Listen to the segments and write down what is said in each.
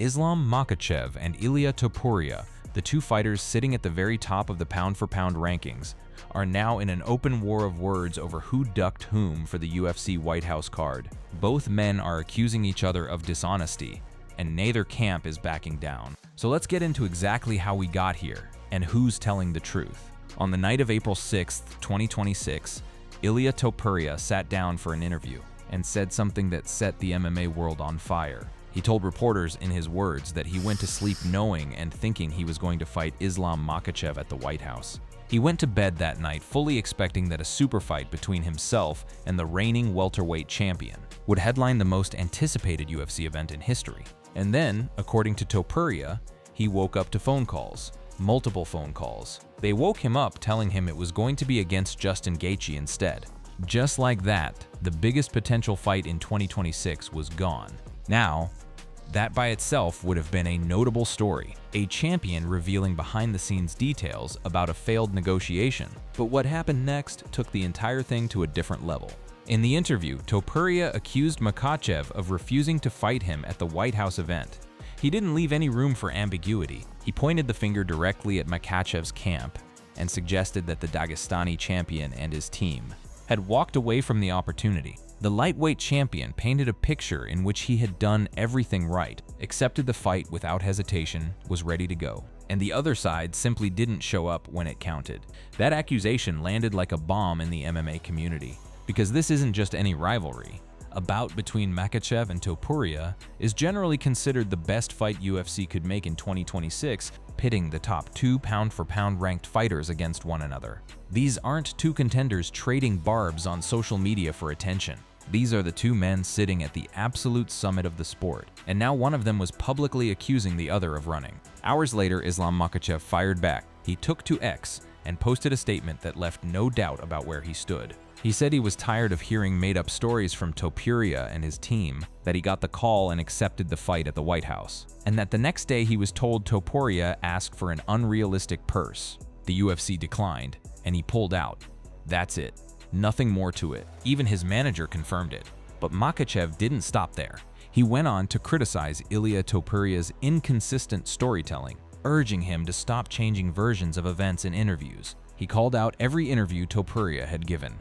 Islam Makhachev and Ilia Topuria, the two fighters sitting at the very top of the pound-for-pound rankings, are now in an open war of words over who ducked whom for the UFC White House card. Both men are accusing each other of dishonesty, and neither camp is backing down. So let's get into exactly how we got here and who's telling the truth. On the night of April 6, 2026, Ilia Topuria sat down for an interview and said something that set the MMA world on fire. He told reporters in his words that he went to sleep knowing and thinking he was going to fight Islam Makhachev at the White House. He went to bed that night fully expecting that a super fight between himself and the reigning welterweight champion would headline the most anticipated UFC event in history. And then, according to Topuria, he woke up to phone calls. Multiple phone calls. They woke him up telling him it was going to be against Justin Gaethje instead. Just like that, the biggest potential fight in 2026 was gone. Now, that by itself would have been a notable story, a champion revealing behind-the-scenes details about a failed negotiation. But what happened next took the entire thing to a different level. In the interview, Topuria accused Makhachev of refusing to fight him at the White House event. He didn't leave any room for ambiguity. He pointed the finger directly at Makhachev's camp and suggested that the Dagestani champion and his team had walked away from the opportunity. The lightweight champion painted a picture in which he had done everything right, accepted the fight without hesitation, was ready to go, and the other side simply didn't show up when it counted. That accusation landed like a bomb in the MMA community, because this isn't just any rivalry. A bout between Makhachev and Topuria is generally considered the best fight UFC could make in 2026, pitting the top two pound-for-pound ranked fighters against one another. These aren't two contenders trading barbs on social media for attention. These are the two men sitting at the absolute summit of the sport, and now one of them was publicly accusing the other of running. Hours later, Islam Makhachev fired back. He took to X and posted a statement that left no doubt about where he stood. He said he was tired of hearing made-up stories from Topuria and his team, that he got the call and accepted the fight at the White House, and that the next day he was told Topuria asked for an unrealistic purse. The UFC declined, and he pulled out. That's it. Nothing more to it. Even his manager confirmed it. But Makhachev didn't stop there. He went on to criticize Ilia Topuria's inconsistent storytelling, urging him to stop changing versions of events in interviews. He called out every interview Topuria had given,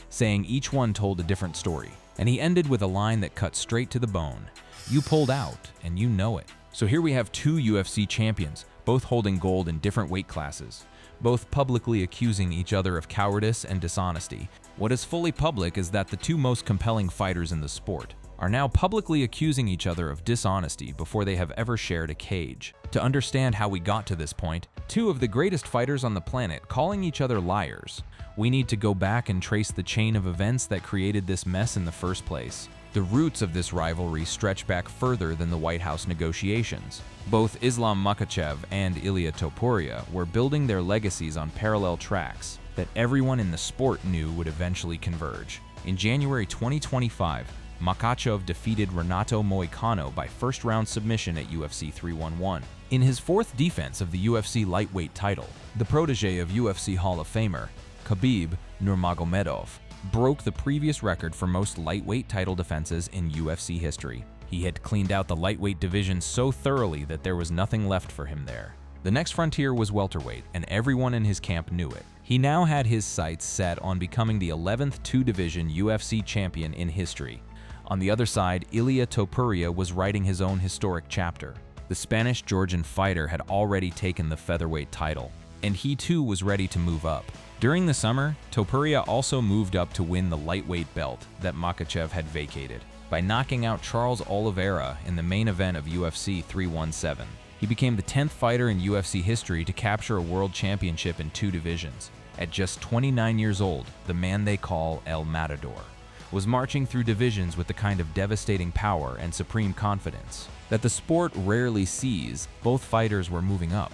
saying each one told a different story, and he ended with a line that cut straight to the bone. You pulled out, and you know it. So here we have two UFC champions, both holding gold in different weight classes, both publicly accusing each other of cowardice and dishonesty. What is fully public is that the two most compelling fighters in the sport are now publicly accusing each other of dishonesty before they have ever shared a cage. To understand how we got to this point, two of the greatest fighters on the planet calling each other liars, we need to go back and trace the chain of events that created this mess in the first place. The roots of this rivalry stretch back further than the White House negotiations. Both Islam Makhachev and Ilia Topuria were building their legacies on parallel tracks that everyone in the sport knew would eventually converge. In January 2025, Makhachev defeated Renato Moicano by first-round submission at UFC 311. In his fourth defense of the UFC lightweight title, the protege of UFC Hall of Famer Khabib Nurmagomedov broke the previous record for most lightweight title defenses in UFC history. He had cleaned out the lightweight division so thoroughly that there was nothing left for him there. The next frontier was welterweight, and everyone in his camp knew it. He now had his sights set on becoming the 11th two-division UFC champion in history. On the other side, Ilia Topuria was writing his own historic chapter. The Spanish-Georgian fighter had already taken the featherweight title, and he too was ready to move up. During the summer, Topuria also moved up to win the lightweight belt that Makhachev had vacated by knocking out Charles Oliveira in the main event of UFC 317. He became the 10th fighter in UFC history to capture a world championship in two divisions. At just 29 years old, the man they call El Matador was marching through divisions with the kind of devastating power and supreme confidence that the sport rarely sees. Both fighters were moving up.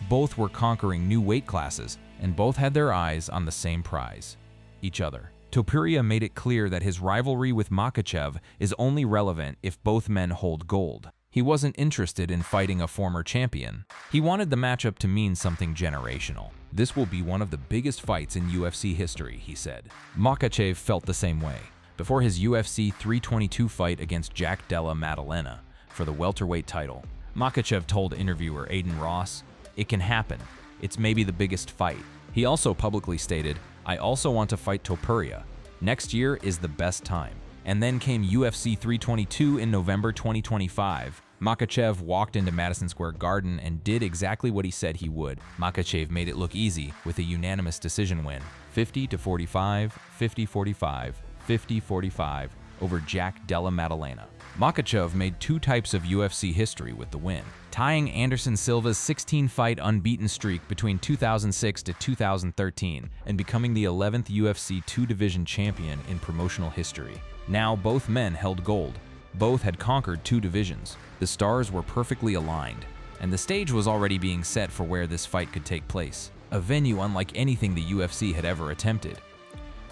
Both were conquering new weight classes, and both had their eyes on the same prize, each other. Topuria made it clear that his rivalry with Makhachev is only relevant if both men hold gold. He wasn't interested in fighting a former champion. He wanted the matchup to mean something generational. This will be one of the biggest fights in UFC history, he said. Makhachev felt the same way. Before his UFC 322 fight against Jack Della Maddalena for the welterweight title, Makhachev told interviewer Aiden Ross, "It can happen. It's maybe the biggest fight." He also publicly stated, "I also want to fight Topuria. Next year is the best time." And then came UFC 322 in November 2025. Makhachev walked into Madison Square Garden and did exactly what he said he would. Makhachev made it look easy with a unanimous decision win, 50-45, 50-45, 50-45 over Jack Della Maddalena. Makhachev made two types of UFC history with the win, tying Anderson Silva's 16-fight unbeaten streak between 2006 to 2013 and becoming the 11th UFC two-division champion in promotional history. Now both men held gold. Both had conquered two divisions. The stars were perfectly aligned, and the stage was already being set for where this fight could take place, a venue unlike anything the UFC had ever attempted.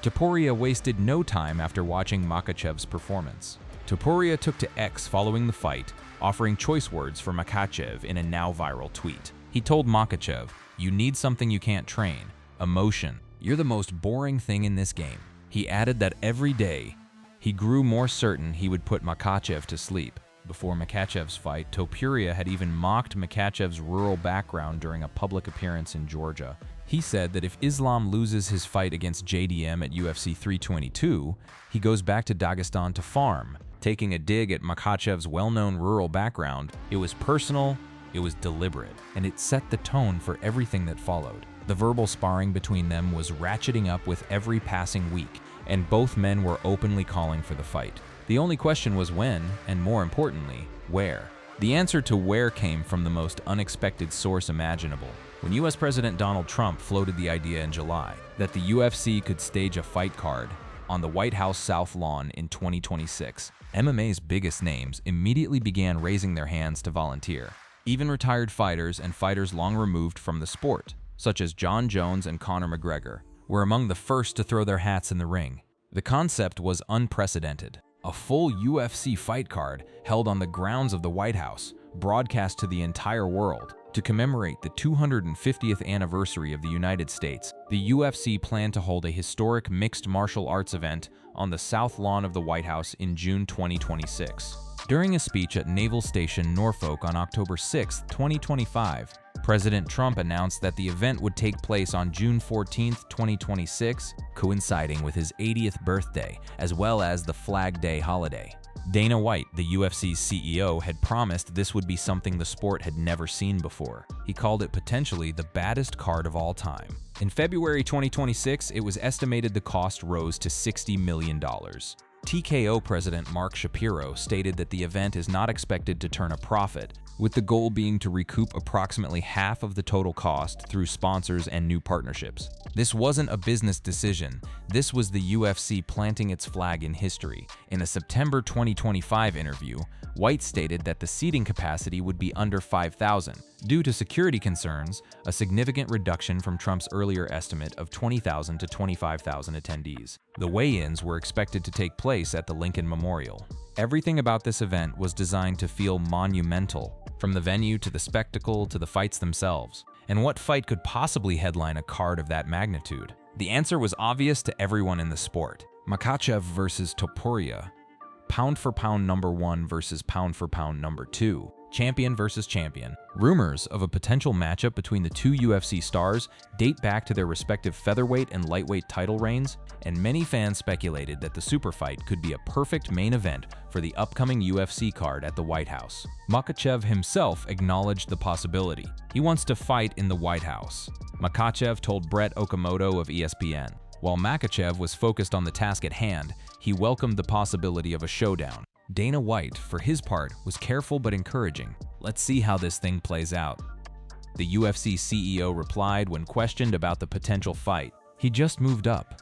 Topuria wasted no time after watching Makhachev's performance. Topuria took to X following the fight, offering choice words for Makhachev in a now-viral tweet. He told Makhachev, "You need something you can't train. Emotion. You're the most boring thing in this game." He added that every day, he grew more certain he would put Makhachev to sleep. Before Makhachev's fight, Topuria had even mocked Makhachev's rural background during a public appearance in Georgia. He said that if Islam loses his fight against JDM at UFC 322, he goes back to Dagestan to farm. Taking a dig at Makhachev's well-known rural background, it was personal, it was deliberate, and it set the tone for everything that followed. The verbal sparring between them was ratcheting up with every passing week, and both men were openly calling for the fight. The only question was when, and more importantly, where. The answer to where came from the most unexpected source imaginable. When US President Donald Trump floated the idea in July that the UFC could stage a fight card on the White House South Lawn in 2026, MMA's biggest names immediately began raising their hands to volunteer. Even retired fighters and fighters long removed from the sport, such as John Jones and Conor McGregor, were among the first to throw their hats in the ring. The concept was unprecedented. A full UFC fight card held on the grounds of the White House, broadcast to the entire world. To commemorate the 250th anniversary of the United States, the UFC planned to hold a historic mixed martial arts event on the South Lawn of the White House in June 2026. During a speech at Naval Station Norfolk on October 6, 2025, President Trump announced that the event would take place on June 14, 2026, coinciding with his 80th birthday, as well as the Flag Day holiday. Dana White, the UFC's CEO, had promised this would be something the sport had never seen before. He called it potentially the baddest card of all time. In February 2026, it was estimated the cost rose to $60 million. TKO President Mark Shapiro stated that the event is not expected to turn a profit, with the goal being to recoup approximately half of the total cost through sponsors and new partnerships. This wasn't a business decision. This was the UFC planting its flag in history. In a September 2025 interview, White stated that the seating capacity would be under 5,000. Due to security concerns, a significant reduction from Trump's earlier estimate of 20,000 to 25,000 attendees. The weigh-ins were expected to take place at the Lincoln Memorial. Everything about this event was designed to feel monumental, from the venue to the spectacle to the fights themselves. And what fight could possibly headline a card of that magnitude? The answer was obvious to everyone in the sport. Makhachev versus Topuria. Pound for pound number 1 versus pound for pound number 2. Champion versus champion. Rumors of a potential matchup between the two UFC stars date back to their respective featherweight and lightweight title reigns, and many fans speculated that the superfight could be a perfect main event for the upcoming UFC card at the White House. Makhachev himself acknowledged the possibility. He wants to fight in the White House. Makhachev told Brett Okamoto of ESPN. While Makhachev was focused on the task at hand, he welcomed the possibility of a showdown. Dana White, for his part, was careful but encouraging. "Let's see how this thing plays out." The UFC CEO replied when questioned about the potential fight. "He just moved up.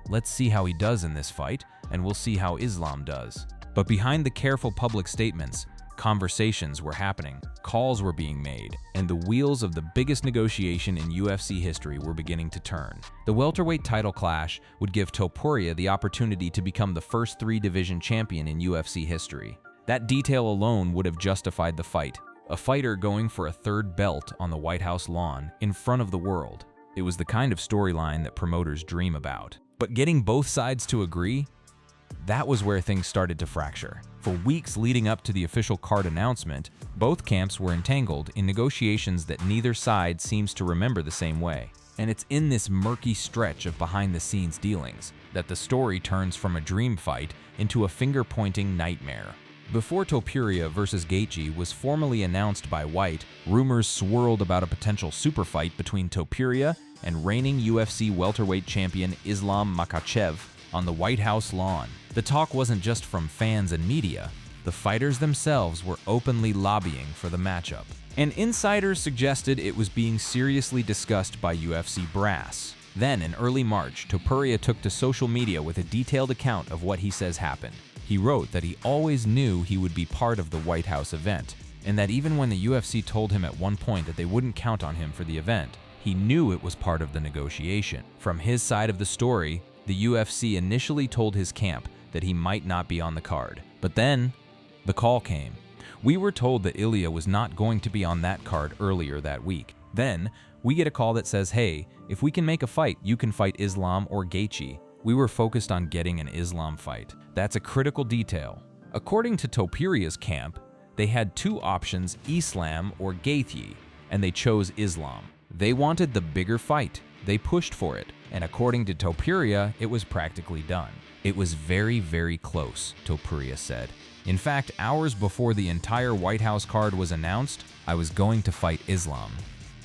Let's see how he does in this fight, and we'll see how Islam does." But behind the careful public statements, conversations were happening, calls were being made, and the wheels of the biggest negotiation in UFC history were beginning to turn. The welterweight title clash would give Topuria the opportunity to become the first 3-division champion in UFC history. That detail alone would have justified the fight. A fighter going for a 3rd belt on the White House lawn in front of the world. It was the kind of storyline that promoters dream about. But getting both sides to agree? That was where things started to fracture. For weeks leading up to the official card announcement, both camps were entangled in negotiations that neither side seems to remember the same way. And it's in this murky stretch of behind-the-scenes dealings that the story turns from a dream fight into a finger-pointing nightmare. Before Topuria versus Gaethje was formally announced by White, rumors swirled about a potential super fight between Topuria and reigning UFC welterweight champion Islam Makhachev on the White House lawn. The talk wasn't just from fans and media. The fighters themselves were openly lobbying for the matchup. And insiders suggested it was being seriously discussed by UFC brass. Then, in early March, Topuria took to social media with a detailed account of what he says happened. He wrote that he always knew he would be part of the White House event, and that even when the UFC told him at one point that they wouldn't count on him for the event, he knew it was part of the negotiation. From his side of the story, the UFC initially told his camp that he might not be on the card. But then, the call came. We were told that Ilia was not going to be on that card earlier that week. Then, we get a call that says, hey, if we can make a fight, you can fight Islam or Gaethje. We were focused on getting an Islam fight. That's a critical detail. According to Topuria's camp, they had two options, Islam or Gaethje, and they chose Islam. They wanted the bigger fight. They pushed for it. And according to Topuria, it was practically done. It was very, very close, Topuria said. In fact, hours before the entire White House card was announced, I was going to fight Islam,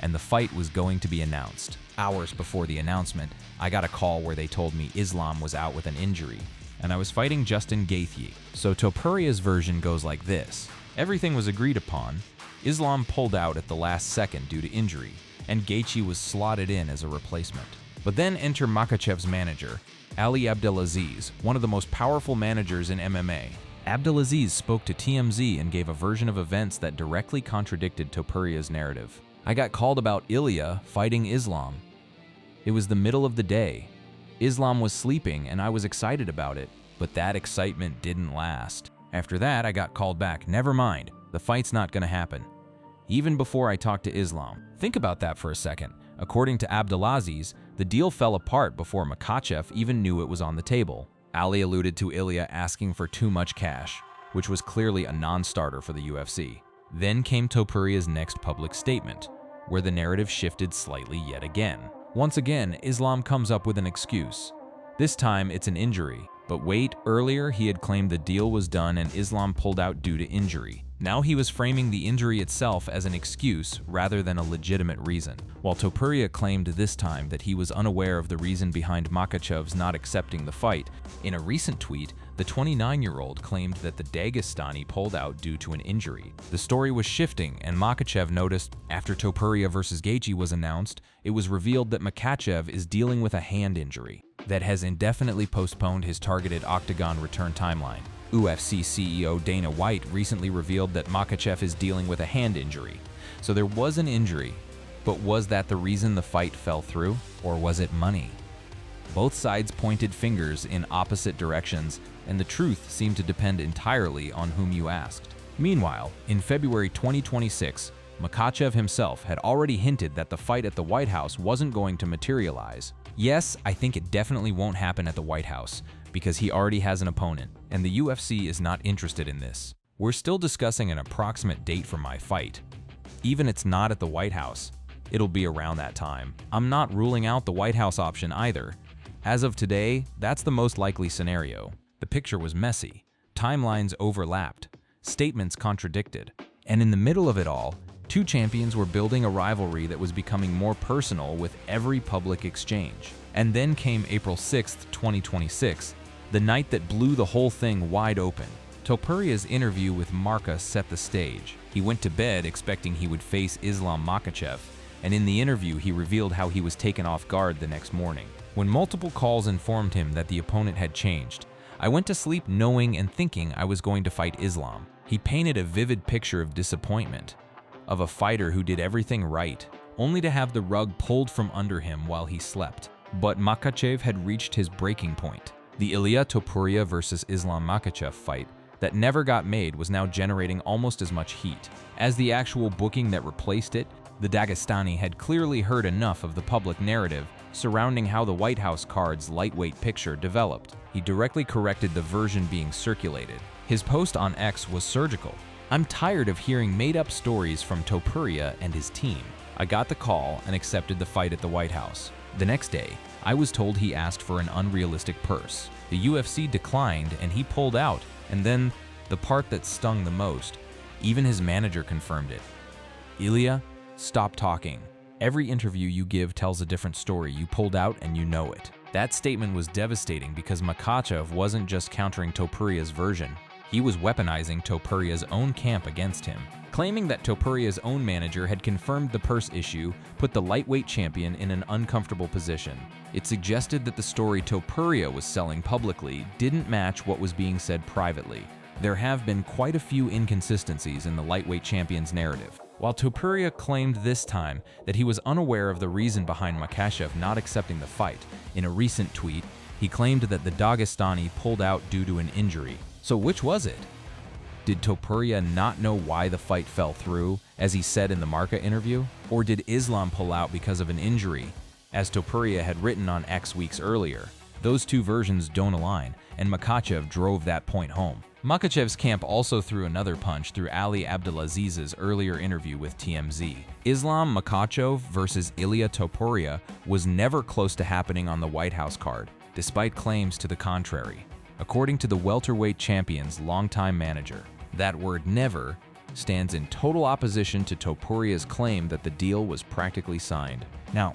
and the fight was going to be announced. Hours before the announcement, I got a call where they told me Islam was out with an injury, and I was fighting Justin Gaethje. So Topuria's version goes like this. Everything was agreed upon. Islam pulled out at the last second due to injury, and Gaethje was slotted in as a replacement. But then enter Makhachev's manager, Ali Abdelaziz, one of the most powerful managers in MMA. Abdelaziz spoke to TMZ and gave a version of events that directly contradicted Topuria's narrative. I got called about Ilia fighting Islam. It was the middle of the day. Islam was sleeping and I was excited about it, but that excitement didn't last. After that, I got called back. Never mind, the fight's not gonna happen. Even before I talked to Islam. Think about that for a second. According to Abdelaziz, the deal fell apart before Makhachev even knew it was on the table. Ali alluded to Ilia asking for too much cash, which was clearly a non-starter for the UFC. Then came Topuria's next public statement, where the narrative shifted slightly yet again. Once again, Islam comes up with an excuse. This time, it's an injury. But wait, earlier he had claimed the deal was done and Islam pulled out due to injury. Now he was framing the injury itself as an excuse rather than a legitimate reason, while Topuria claimed this time that he was unaware of the reason behind Makhachev's not accepting the fight. In a recent tweet, the 29-year-old claimed that the Dagestani pulled out due to an injury. The story was shifting, and Makhachev noticed after Topuria versus Gaethje was announced, it was revealed that Makhachev is dealing with a hand injury that has indefinitely postponed his targeted octagon return timeline. UFC CEO Dana White recently revealed that Makhachev is dealing with a hand injury. So there was an injury, but was that the reason the fight fell through, or was it money? Both sides pointed fingers in opposite directions, and the truth seemed to depend entirely on whom you asked. Meanwhile, in February 2026, Makhachev himself had already hinted that the fight at the White House wasn't going to materialize. Yes, I think it definitely won't happen at the White House, because he already has an opponent, and the UFC is not interested in this. We're still discussing an approximate date for my fight. Even if it's not at the White House, it'll be around that time. I'm not ruling out the White House option either. As of today, that's the most likely scenario. The picture was messy, timelines overlapped, statements contradicted, and in the middle of it all, two champions were building a rivalry that was becoming more personal with every public exchange. And then came April 6th, 2026, the night that blew the whole thing wide open. Topuria's interview with Marca set the stage. He went to bed expecting he would face Islam Makhachev, and in the interview he revealed how he was taken off guard the next morning. When multiple calls informed him that the opponent had changed, I went to sleep knowing and thinking I was going to fight Islam. He painted a vivid picture of disappointment, of a fighter who did everything right, only to have the rug pulled from under him while he slept. But Makhachev had reached his breaking point. The Ilia Topuria versus Islam Makhachev fight that never got made was now generating almost as much heat. As the actual booking that replaced it, the Dagestani had clearly heard enough of the public narrative surrounding how the White House card's lightweight picture developed. He directly corrected the version being circulated. His post on X was surgical. "I'm tired of hearing made-up stories from Topuria and his team. I got the call and accepted the fight at the White House. The next day, I was told he asked for an unrealistic purse. The UFC declined and he pulled out. And then, the part that stung the most, even his manager confirmed it. Ilia, stop talking. Every interview you give tells a different story. You pulled out and you know it." That statement was devastating because Makhachev wasn't just countering Topuria's version. He was weaponizing Topuria's own camp against him. Claiming that Topuria's own manager had confirmed the purse issue put the lightweight champion in an uncomfortable position. It suggested that the story Topuria was selling publicly didn't match what was being said privately. There have been quite a few inconsistencies in the lightweight champion's narrative. While Topuria claimed this time that he was unaware of the reason behind Makhachev not accepting the fight, in a recent tweet, he claimed that the Dagestani pulled out due to an injury. So which was it? Did Topuria not know why the fight fell through, as he said in the Marca interview? Or did Islam pull out because of an injury, as Topuria had written on X weeks earlier? Those two versions don't align, and Makhachev drove that point home. Makhachev's camp also threw another punch through Ali Abdelaziz's earlier interview with TMZ. Islam Makhachev versus Ilia Topuria was never close to happening on the White House card, despite claims to the contrary. According to the welterweight champion's longtime manager, that word "never" stands in total opposition to Topuria's claim that the deal was practically signed. Now,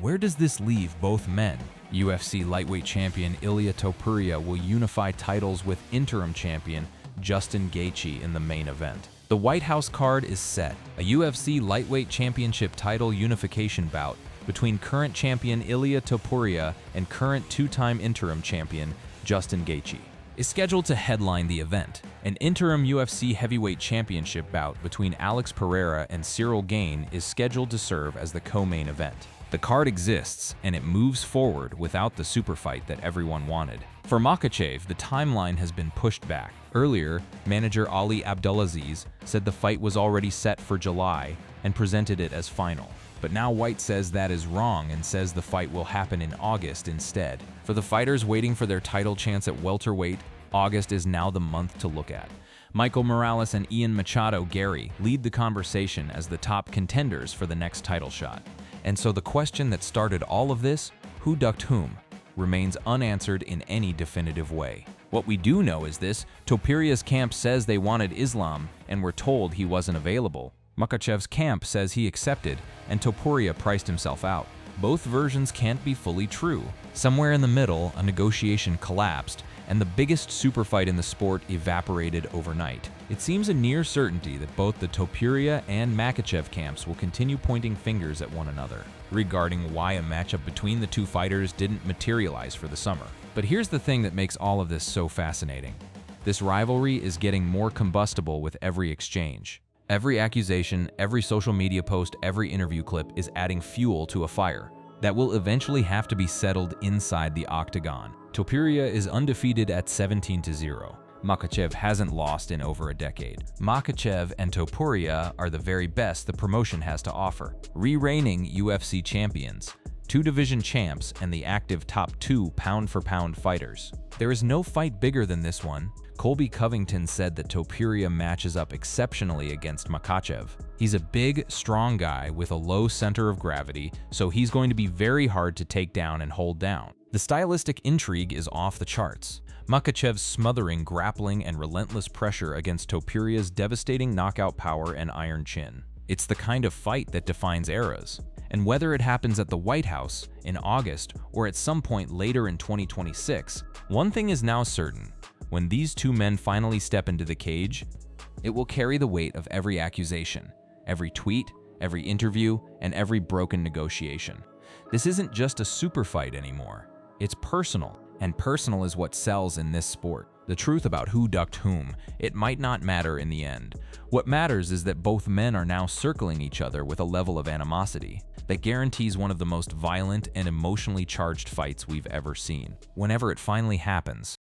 where does this leave both men? UFC lightweight champion Ilia Topuria will unify titles with interim champion Justin Gaethje in the main event. The White House card is set, a UFC lightweight championship title unification bout between current champion Ilia Topuria and current two-time interim champion Justin Gaethje is scheduled to headline the event. An interim UFC heavyweight championship bout between Alex Pereira and Cyril Gane is scheduled to serve as the co-main event. The card exists, and it moves forward without the super fight that everyone wanted. For Makhachev, the timeline has been pushed back. Earlier, manager Ali Abdelaziz said the fight was already set for July and presented it as final. But now White says that is wrong and says the fight will happen in August instead. For the fighters waiting for their title chance at welterweight, August is now the month to look at. Michael Morales and Ian Machado Gary lead the conversation as the top contenders for the next title shot. And so the question that started all of this, who ducked whom, remains unanswered in any definitive way. What we do know is this: Topuria's camp says they wanted Islam and were told he wasn't available. Makhachev's camp says he accepted, and Topuria priced himself out. Both versions can't be fully true. Somewhere in the middle, a negotiation collapsed, and the biggest super fight in the sport evaporated overnight. It seems a near certainty that both the Topuria and Makhachev camps will continue pointing fingers at one another regarding why a matchup between the two fighters didn't materialize for the summer. But here's the thing that makes all of this so fascinating. This rivalry is getting more combustible with every exchange. Every accusation, every social media post, every interview clip is adding fuel to a fire that will eventually have to be settled inside the octagon. Topuria is undefeated at 17-0. Makhachev hasn't lost in over a decade. Makhachev and Topuria are the very best the promotion has to offer. Reigning UFC champions, two division champs, and the active top two pound-for-pound fighters. There is no fight bigger than this one. Colby Covington said that Topuria matches up exceptionally against Makhachev. He's a big, strong guy with a low center of gravity, so he's going to be very hard to take down and hold down. The stylistic intrigue is off the charts. Makhachev's smothering grappling and relentless pressure against Topuria's devastating knockout power and iron chin. It's the kind of fight that defines eras. And whether it happens at the White House, in August, or at some point later in 2026, one thing is now certain. When these two men finally step into the cage, it will carry the weight of every accusation, every tweet, every interview, and every broken negotiation. This isn't just a super fight anymore. It's personal, and personal is what sells in this sport. The truth about who ducked whom, it might not matter in the end. What matters is that both men are now circling each other with a level of animosity that guarantees one of the most violent and emotionally charged fights we've ever seen. Whenever it finally happens,